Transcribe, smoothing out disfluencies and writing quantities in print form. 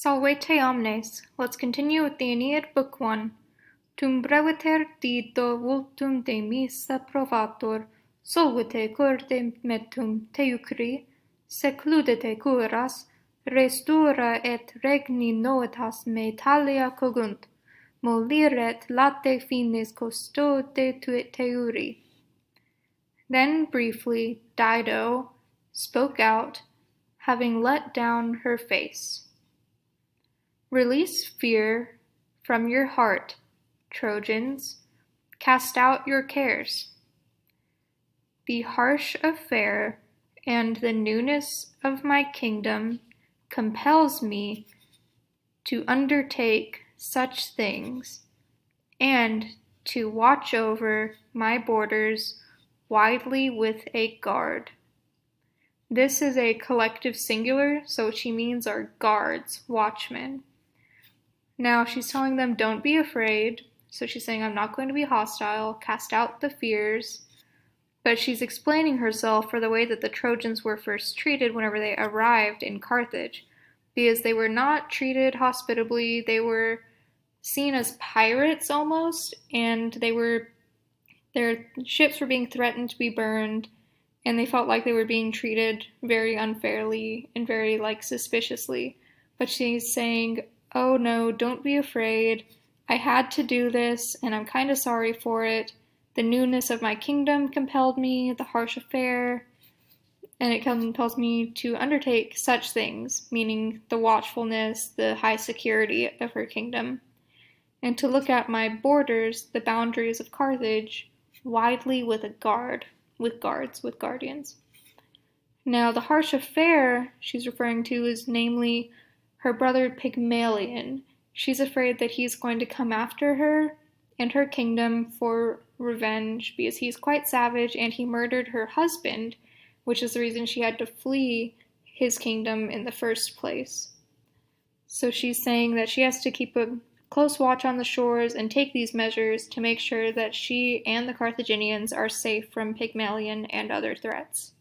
Salvete omnes. Let's continue with the Aeneid, Book 1. Tum breviter dito vultum de missa provator, solvite corde metum teucri, secludete curas, res dura et regni noetas me talia cogunt, moliret late finis custode teuri. Then briefly Dido spoke out, having let down her face. Release fear from your heart, Trojans, cast out your cares. The harsh affair and the newness of my kingdom compels me to undertake such things, and to watch over my borders widely with a guard. This is a collective singular, so what she means are guards, watchmen. Now she's telling them, don't be afraid. So she's saying, I'm not going to be hostile, cast out the fears. But she's explaining herself for the way that the Trojans were first treated whenever they arrived in Carthage. Because they were not treated hospitably, they were seen as pirates almost, and their ships were being threatened to be burned, and they felt like they were being treated very unfairly and very suspiciously. But she's saying, oh no, don't be afraid. I had to do this, and I'm kind of sorry for it. The newness of my kingdom compelled me, the harsh affair, and it compels me to undertake such things, meaning the watchfulness, the high security of her kingdom, and to look at my borders, the boundaries of Carthage, widely with a guard, with guardians. Now, the harsh affair she's referring to is namely her brother Pygmalion. She's afraid that he's going to come after her and her kingdom for revenge because he's quite savage and he murdered her husband, which is the reason she had to flee his kingdom in the first place. So she's saying that she has to keep a close watch on the shores and take these measures to make sure that she and the Carthaginians are safe from Pygmalion and other threats.